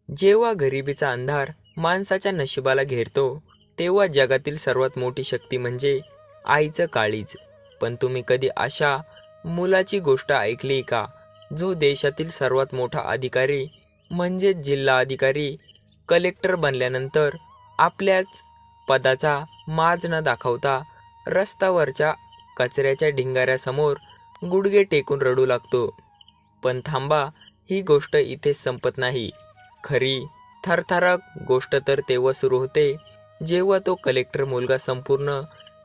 जेव्हा गरिबीचा अंधार माणसाच्या नशिबाला घेरतो, तेव्हा जगातील सर्वात मोठी शक्ती म्हणजे आईचं काळीज. पण तुम्ही कधी अशा मुलाची गोष्ट ऐकली का, जो देशातील सर्वात मोठा अधिकारी म्हणजे जिल्हा अधिकारी, कलेक्टर बनल्यानंतर आपल्याच पदाचा माज न दाखवता रस्त्यावरच्या कचऱ्याच्या ढिंगाऱ्यासमोर गुडघे टेकून रडू लागतो? पण थांबा, ही गोष्ट इथेच संपत नाही. खरी थरथराक गोष्ट तर तेव्हा सुरू होते, जेव्हा तो कलेक्टर मुलगा संपूर्ण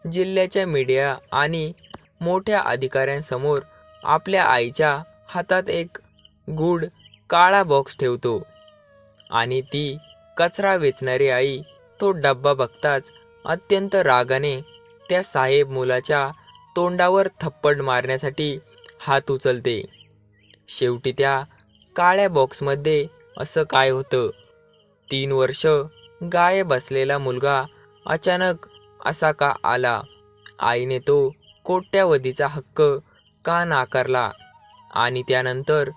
जिल्ह्याच्या मीडिया आणि मोठ्या अधिकाऱ्यांसमोर आपल्या आईच्या हातात एक गूढ काळा बॉक्स ठेवतो. आणि ती कचरा वेचणारी आई तो डब्बा बघताच अत्यंत रागाने त्या साहेब मुलाच्या तोंडावर थप्पड मारण्यासाठी हात उचलते. शेवटी त्या काळ्या बॉक्समध्ये असं काय होतं? 3 वर्ष गायब असलेला मुलगा अचानक असा का आला? आईने तो कोट्यावधीचा हक्क का नाकारला? आणि त्यानंतर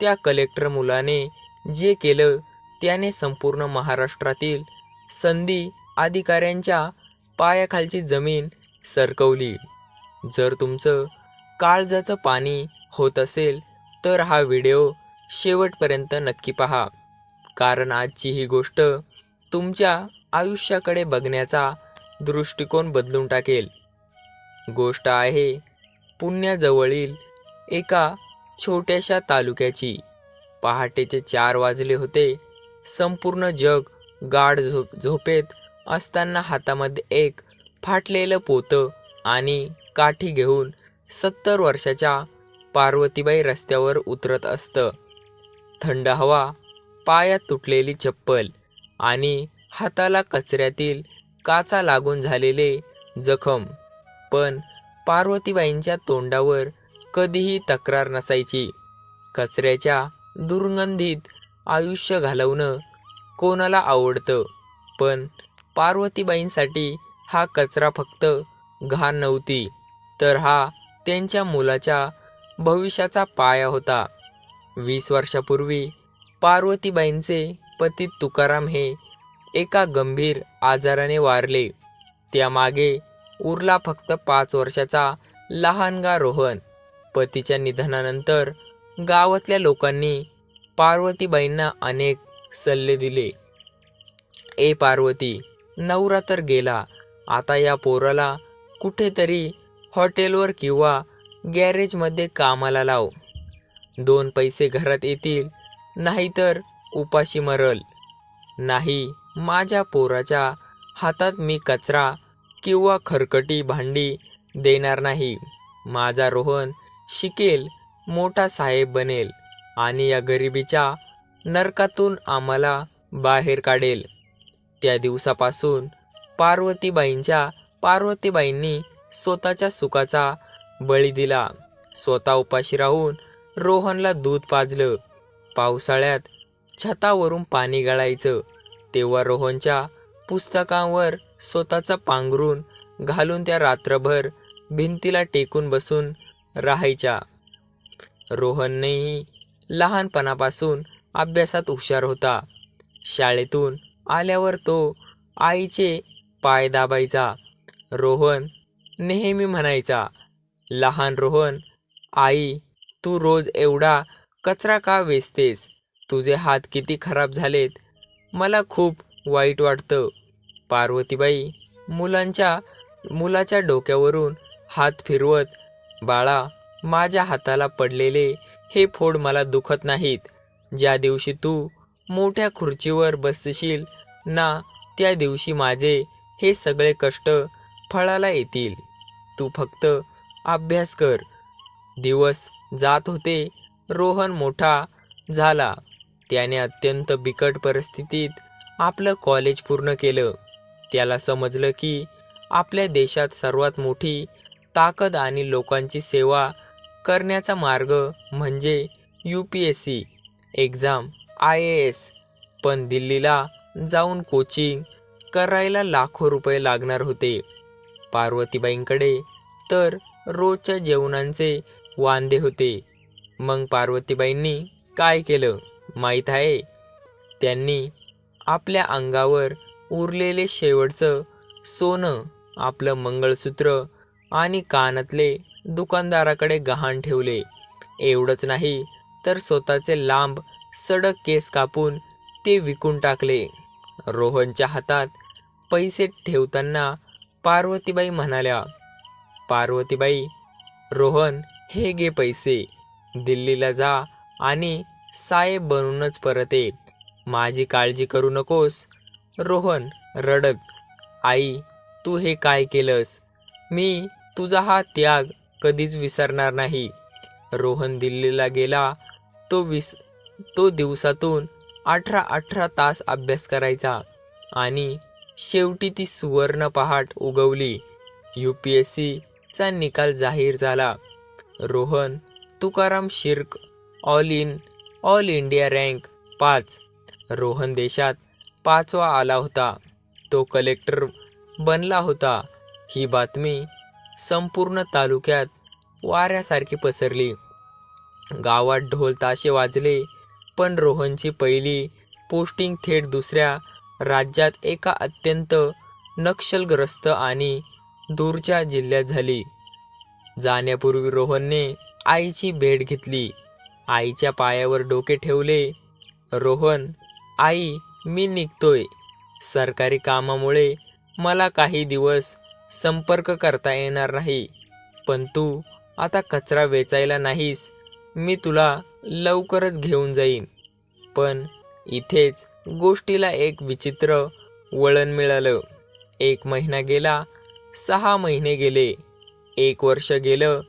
त्या कलेक्टर मुलाने जे केलं, त्याने संपूर्ण महाराष्ट्रातील संधी अधिकाऱ्यांच्या पायाखालची जमीन सरकवली. जर तुमचं काळजाचं पाणी होत असेल तर हा व्हिडिओ शेवटपर्यंत नक्की पहा, कारण आजची ही गोष्ट तुमच्या आयुष्याकडे बघण्याचा दृष्टिकोन बदलून टाकेल. गोष्ट आहे पुण्याजवळील एका छोट्याशा तालुक्याची. पहाटेचे 4 वाजले होते. संपूर्ण जग गाढ झोपेत असताना हातामध्ये एक फाटलेलं पोतं आणि काठी घेऊन 70 वर्षाच्या पार्वतीबाई रस्त्यावर उतरत असतं. थंड हवा, पायात तुटलेली चप्पल आणि हाताला कचऱ्यातील काचा लागून झालेले जखम. पण पार्वतीबाईंच्या तोंडावर कधीही तक्रार नसायची. कचऱ्याच्या दुर्गंधीत आयुष्य घालवणं कोणाला आवडतं, पण पार्वतीबाईंसाठी हा कचरा फक्त घाण नव्हती, तर हा त्यांच्या मुलाच्या भविष्याचा पाया होता. 20 वर्षापूर्वी पार्वतीबाईंचे पती तुकाराम हे एका गंभीर आजाराने वारले. त्यामागे उरला फक्त 5 वर्षाचा लहानगा रोहन. पतीच्या निधनानंतर गावातल्या लोकांनी पार्वतीबाईंना अनेक सल्ले दिले. पार्वती, नवरा तर गेला, आता या पोराला कुठेतरी हॉटेलवर किंवा गॅरेजमध्ये कामाला लाव. 2 पैसे घरात येतील, नाहीतर उपाशी मरल. नाही, माझ्या पोराच्या हातात मी कचरा किंवा खरकटी भांडी देणार नाही. माझा रोहन शिकेल, मोठा साहेब बनेल आणि या गरिबीच्या नरकातून आम्हाला बाहेर काढेल. त्या दिवसापासून पार्वतीबाईंनी स्वतःच्या सुखाचा बळी दिला. स्वतः उपाशी राहून रोहनला दूध पाजलं. पावसाळ्यात छतावरून पाणी गळायचं, तेव्हा रोहनच्या पुस्तकांवर स्वतःचा पांघरून घालून त्या रात्रभर भिंतीला टेकून बसून राहायच्या. रोहननेही लहानपणापासून अभ्यासात हुशार होता. शाळेतून आल्यावर तो आईचे पाय दाबायचा. रोहन नेहमी म्हणायचा, लहान रोहन, आई, तू रोज एवढा कचरा का वेचतेस? तुझे हात किती खराब झालेत, मला खूप वाईट वाटतं. पार्वतीबाई मुलाच्या डोक्यावरून हात फिरवत, बाळा, माझ्या हाताला पडलेले हे फोड मला दुखत नाहीत. ज्या दिवशी तू मोठ्या खुर्चीवर बसशील ना, त्या दिवशी माझे हे सगळे कष्ट फळाला येतील. तू फक्त अभ्यास कर. दिवस जात होते. रोहन मोठा झाला. त्याने अत्यंत बिकट परिस्थितीत आपलं कॉलेज पूर्ण केलं. त्याला समजलं की आपल्या देशात सर्वात मोठी ताकद आणि लोकांची सेवा करण्याचा मार्ग म्हणजे UPSC एक्झाम, IAS. पण दिल्लीला जाऊन कोचिंग करायला लाखो रुपये लागणार होते. पार्वतीबाईंकडे तर रोजच्या जेवणांचे वांदे होते. मग पार्वतीबाईंनी काय केलं माहीत आहे? त्यांनी आपल्या अंगावर उरलेले शेवटचं सोनं, आपलं मंगळसूत्र आणि कानातले दुकानदाराकडे गहाण ठेवले. एवढंच नाही तर स्वतःचे लांब सडक केस कापून ते विकून टाकले. रोहनच्या हातात पैसे ठेवताना पार्वतीबाई म्हणाल्या, "पार्वतीबाई, रोहन, हे घे पैसे. दिल्लीला जा आणि साहेब बनूनच परत ये. माझी काळजी करू नकोस." रोहन रडत, "आई, तू हे काय केलंस? मी तुझा हा त्याग कधीच विसरणार नाही." रोहन दिल्लीला गेला. तो दिवसातून 18 तास अभ्यास करायचा आणि शेवटी ती सुवर्ण पहाट उगवली. UPSCचा निकाल जाहीर झाला. Rohan Tukaram Shirke all India rank 5. Rohan देशात 5वा आला होता. तो कलेक्टर बनला होता. ही बातमी संपूर्ण तालुक्यात वाऱ्यासारखी पसरली. गावात ढोल ताशे वाजले. पण रोहनची पहिली पोस्टिंग थेट दुसऱ्या राज्यात एका अत्यंत नक्षलग्रस्त आणि दूरच्या जिल्ह्यात झाली. जाण्यापूर्वी रोहनने आईची भेट घेतली. आईच्या पायावर डोके ठेवले. "रोहन, आई, मी निघतोय. सरकारी कामामुळे मला काही दिवस संपर्क करता येणार नाही. पण तू आता कचरा वेचायला नाहीस. मी तुला लवकरच घेऊन जाईन." पण इथेच गोष्टीला एक विचित्र वळण मिळालं. 1 महिना गेला, 6 महिने गेले, 1 वर्ष गेलं,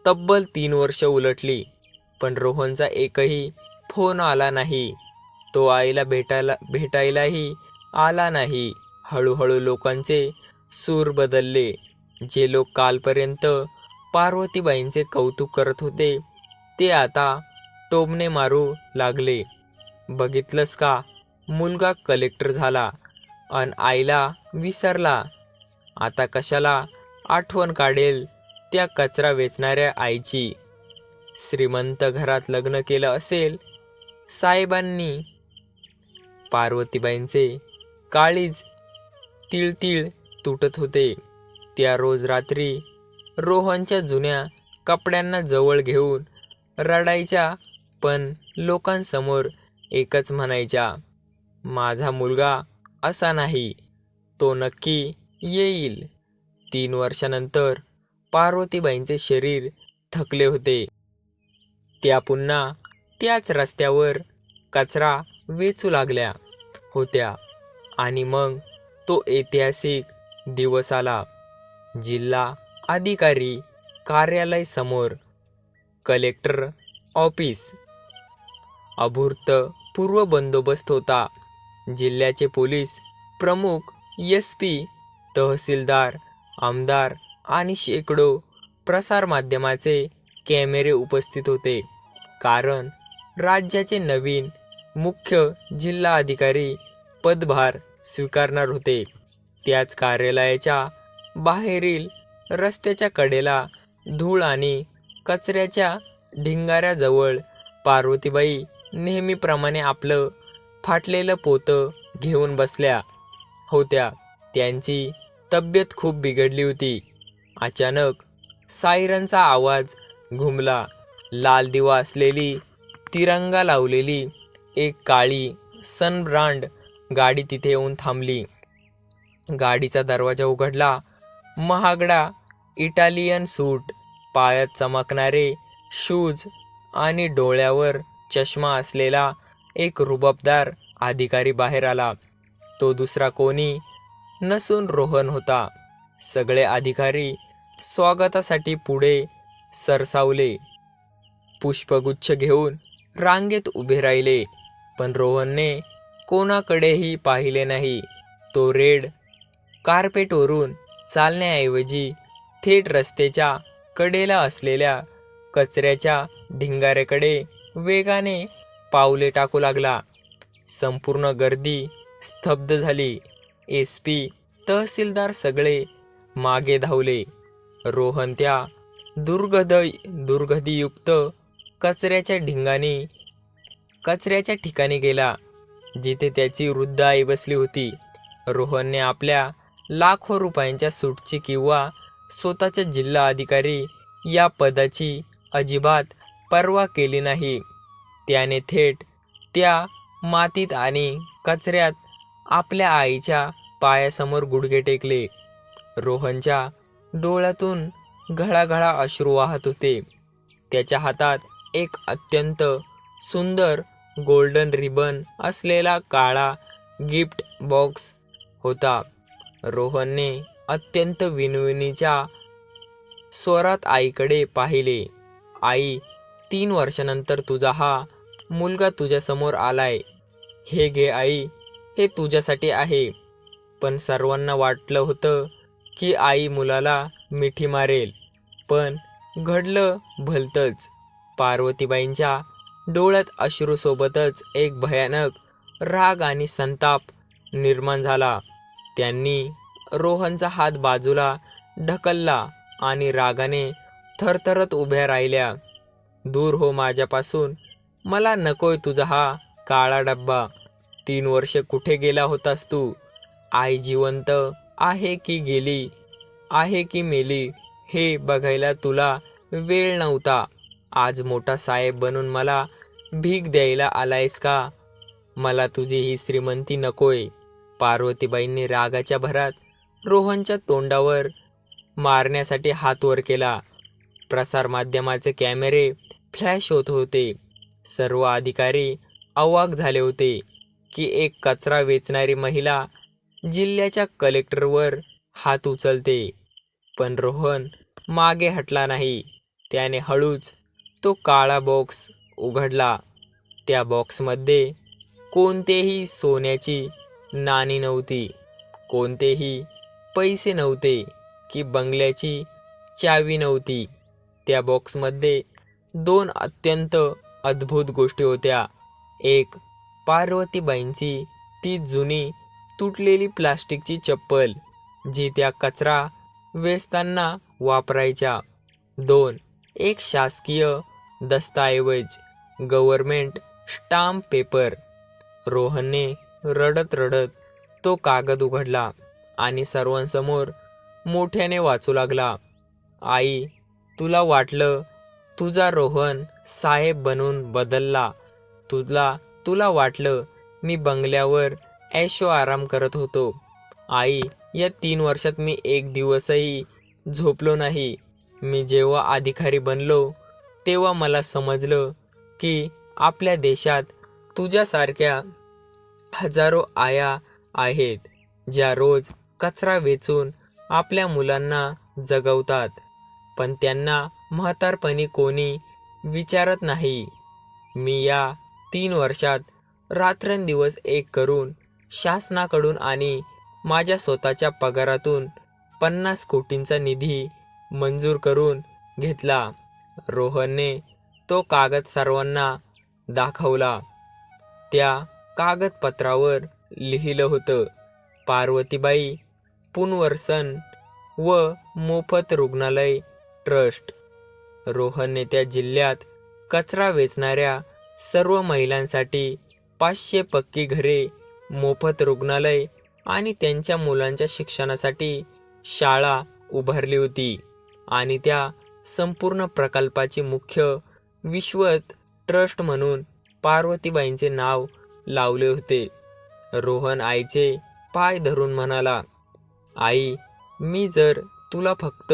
तब्बल 3 वर्ष उलटली. पण रोहनचा एकही फोन आला नाही. तो आईला भेटायलाही आला नाही. हळूहळू लोकांचे सूर बदलले. जे लोक कालपर्यंत पार्वतीबाईंचे कौतुक करत होते, ते आता टोमणे मारू लागले. "बघितलंस का? मुलगा कलेक्टर झाला अन आईला विसरला. आता कशाला आठवण काढेल त्या कचरा वेचणाऱ्या आईची. श्रीमंत घरात लग्न केलं असेल साहेबांनी." पार्वतीबाईंचे काळीज तिळतिळ तुटत होते. त्या रोज रात्री रोहनच्या जुन्या कपड्यांना जवळ घेऊन रडायच्या. पण लोकांसमोर एकच म्हणायच्या, "माझा मुलगा असा नाही. तो नक्की येईल." 3 वर्षानंतर पार्वतीबाईंचे शरीर थकले होते. त्या पुन्हा त्याच रस्त्यावर कचरा वेचू लागल्या होत्या. आणि मग तो ऐतिहासिक दिवस आला. जिल्हा अधिकारी कार्यालय समोर कलेक्टर ऑफिस. अभूतपूर्व बंदोबस्त होता. जिल्ह्याचे पोलीस प्रमुख, SP, तहसीलदार, आमदार आणि शेकडो प्रसारमाध्यमाचे कॅमेरे उपस्थित होते. कारण राज्याचे नवीन मुख्य जिल्हाधिकारी पदभार स्वीकारणार होते. त्याच कार्यालयाच्या बाहेरील रस्त्याच्या कडेला धूळ आणि कचऱ्याच्या ढिंगाऱ्याजवळ पार्वतीबाई नेहमीप्रमाणे आपलं फाटलेलं पोतं घेऊन बसल्या होत्या. त्यांची तब्येत खूप बिघडली होती. अचानक सायरनचा आवाज घुमला. लाल दिवा असलेली, तिरंगा लावलेली एक काळी सनब्रांड गाडी तिथे येऊन थांबली. गाडीचा दरवाजा उघडला. महागडा इटालियन सूट, पायात चमकणारे शूज आणि डोळ्यावर चष्मा असलेला एक रुबाबदार अधिकारी बाहेर आला. तो दुसरा कोणी नसून रोहन होता. सगळे अधिकारी स्वागतासाठी पुढे सरसावले. पुष्पगुच्छ घेऊन रांगेत उभे राहिले. पण रोहनने कोणाकडेही पाहिले नाही. तो रेड कार्पेटवरून चालण्याऐवजी थेट रस्त्याच्या कडेला असलेल्या कचऱ्याच्या ढिंगाऱ्याकडे वेगाने पावले टाकू लागला. संपूर्ण गर्दी स्तब्ध झाली. SP, तहसीलदार सगळे मागे धावले. रोहन त्या दुर्गंधीयुक्त कचऱ्याच्या ठिकाणी गेला जिथे त्याची वृद्ध आई बसली होती. रोहनने आपल्या लाखो रुपयांच्या सूटची किंवा स्वतःच्या जिल्हा अधिकारी या पदाची अजिबात पर्वा केली नाही. त्याने थेट त्या मातीत आणि कचऱ्यात आपल्या आईच्या पायासमोर गुडघे टेकले. रोहनच्या डोळ्यातून घळाघळा अश्रू वाहत होते. त्याच्या हातात एक अत्यंत सुंदर गोल्डन रिबन असलेला काळा गिफ्ट बॉक्स होता. रोहनने अत्यंत विनवणीच्या स्वरात आईकडे पाहिले. आई, 3 वर्षानंतर तुझा हा मुलगा तुझ्यासमोर आलाय. हे घे आई, हे तुझ्यासाठी आहे. पण सर्वांना वाटलं होतं की आई मुलाला मिठी मारेल, पण घडलं भलतंच. पार्वतीबाईंच्या डोळ्यात अश्रूसोबतच एक भयानक राग आणि संताप निर्माण झाला. त्यांनी रोहनचा हात बाजूला ढकलला आणि रागाने थरथरत उभ्या राहिल्या. दूर हो माझ्यापासून, मला नकोय तुझा हा काळा डब्बा. 3 वर्ष कुठे गेला होतास तू? आई जिवंत आहे की गेली, आहे की मेली हे बघायला तुला वेळ नव्हता. आज मोठा साहेब बनून मला भीक द्यायला आलायस का? मला तुझी ही श्रीमंती नकोय. पार्वतीबाईंनी रागाच्या भरात रोहनच्या तोंडावर मारण्यासाठी हात वर केला. प्रसारमाध्यमाचे कॅमेरे फ्लॅश होत होते. सर्व अधिकारी अवाक झाले होते की एक कचरा वेचणारी महिला जिल्ह्याच्या कलेक्टरवर हात उचलते. पण रोहन मागे हटला नाही. त्याने हळूच तो काळा बॉक्स उघडला. त्या बॉक्समध्ये कोणतेही सोन्याची नाणी नव्हती, कोणतेही पैसे नव्हते की बंगल्याची चावी नव्हती. त्या बॉक्समध्ये 2 अत्यंत अद्भुत गोष्टी होत्या. एक, पार्वतीबाईंची ती जुनी तुटलेली प्लास्टिकची चप्पल जी त्या कचरा वेचताना वापरायच्या. 2, एक शासकीय दस्तऐवज, गव्हर्नमेंट स्टाम्प पेपर. रोहनने रडत रडत तो कागद उघडला आणि सर्वांसमोर मोठ्याने वाचू लागला. आई, तुला वाटलं तुझा रोहन साहेब बनून बदलला. तुला वाटलं मी बंगल्यावर ऐशो आराम करत होतो. आई, या 3 वर्षात मी एक दिवसही झोपलो नाही. मी जेव्हा अधिकारी बनलो तेव्हा मला समजलं की आपल्या देशात तुझ्यासारख्या हजारो आया आहेत ज्या रोज कचरा वेचून आपल्या मुलांना जगवतात, पण त्यांना म्हातारपणी कोणी विचारत नाही. मी या 3 वर्षात रात्रंदिवस एक करून शासनाकडून आणि माझ्या स्वतःच्या पगारातून 50 कोटींचा निधी मंजूर करून घेतला. रोहनने तो कागद सर्वांना दाखवला. त्या कागदपत्रावर लिहिलं होतं, पार्वतीबाई पुनर्वसन व मोफत रुग्णालय ट्रस्ट. रोहनने त्या जिल्ह्यात कचरा वेचणाऱ्या सर्व महिलांसाठी 500 पक्की घरे, मोफत रुग्णालय आणि त्यांच्या मुलांच्या शिक्षणासाठी शाळा उभारली होती. आणि त्या संपूर्ण प्रकल्पाची मुख्य विश्वत ट्रस्ट म्हणून पार्वतीबाईंचे नाव लावले होते. रोहन आईचे पाय धरून म्हणाला, आई, मी जर तुला फक्त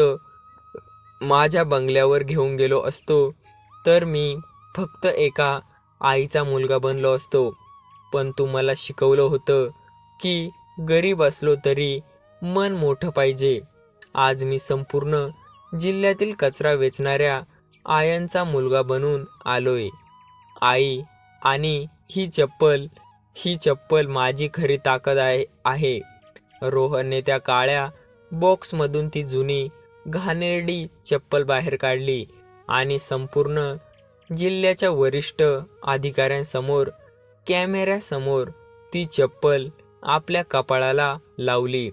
माझ्या बंगल्यावर घेऊन गेलो असतो तर मी फक्त एका आईचा मुलगा बनलो असतो. पण तू मला शिकवलं होतं की गरीब असलो तरी मन मोठं पाहिजे. आज मी संपूर्ण जिल्ह्यातील कचरा वेचणाऱ्या आयांचा मुलगा बनून आलोय. आई, आणि ही चप्पल माझी खरी ताकद आहे. रोहनने त्या काळ्या बॉक्समधून ती जुनी घाणेरडी चप्पल बाहेर काढली आणि संपूर्ण जिल्ह्याच्या वरिष्ठ अधिकाऱ्यांसमोर कॅमेऱ्यासमोर ती चप्पल आपल्या कपाळाला लावली.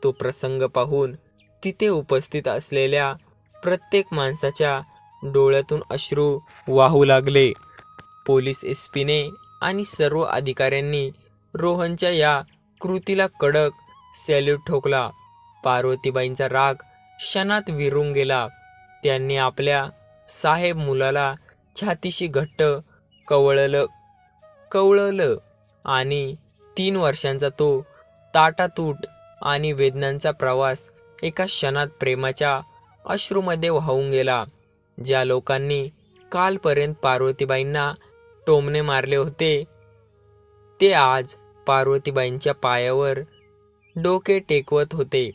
तो प्रसंग पाहून तिथे उपस्थित असलेल्या प्रत्येक माणसाच्या डोळ्यातून अश्रू वाहू लागले. पोलीस एसपीने आणि सर्व अधिकाऱ्यांनी रोहनच्या या कृतीला कडक सॅल्यूट ठोकला. पार्वतीबाईंचा राग क्षणात विरून गेला. त्यांनी आपल्या साहेब मुलाला छातीशी घट्ट कवळलं आणि 3 वर्षांचा तो ताटातूट आणि वेदनांचा प्रवास एका क्षणात प्रेमाच्या अश्रूमध्ये वाहून गेला. ज्या लोकांनी कालपर्यंत पार्वतीबाईंना टोमणे मारले होते ते आज पार्वतीबाईंच्या पायावर डोके टेकवत होते.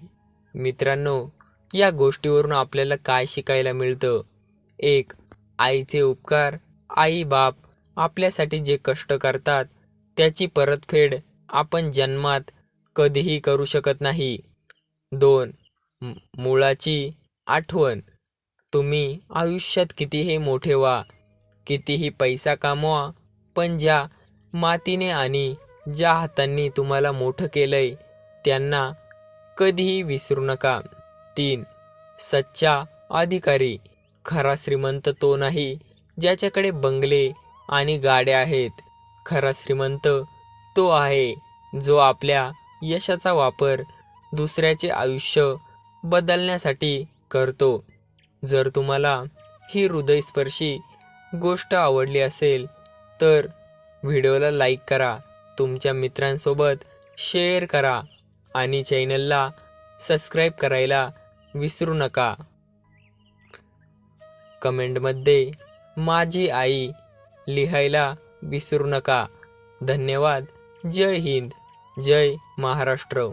मित्रांनो, या गोष्टीवरून आपल्याला काय शिकायला मिळतं? 1. आईचे उपकार. आई बाप आपल्यासाठी जे कष्ट करतात त्याची परतफेड आपण जन्मात कधीही करू शकत नाही. 2. मुळाची आठवण. तुम्ही आयुष्यात कितीही मोठे व्हा, कितीही पैसा कमवा, पण ज्या मातीने आणि ज्या हातांनी तुम्हाला मोठं केलंय त्यांना कधीही विसरू नका. 3. सच्चा अधिकारी. खरा श्रीमंत तो नाही ज्याच्याकडे बंगले आणि गाड्या आहेत. खरा श्रीमंत तो आहे जो आपल्या यशाचा वापर दुसऱ्याचे आयुष्य बदलण्यासाठी करतो. जर तुम्हाला ही हृदयस्पर्शी गोष्ट आवडली असेल तर व्हिडिओला लाईक करा, तुमच्या मित्रांसोबत शेअर करा आणि चॅनलला सबस्क्राईब करायला विसरू नका. कमेंटमध्ये माझी आई लिहायला विसरू नका. धन्यवाद. जय हिंद, जय महाराष्ट्र.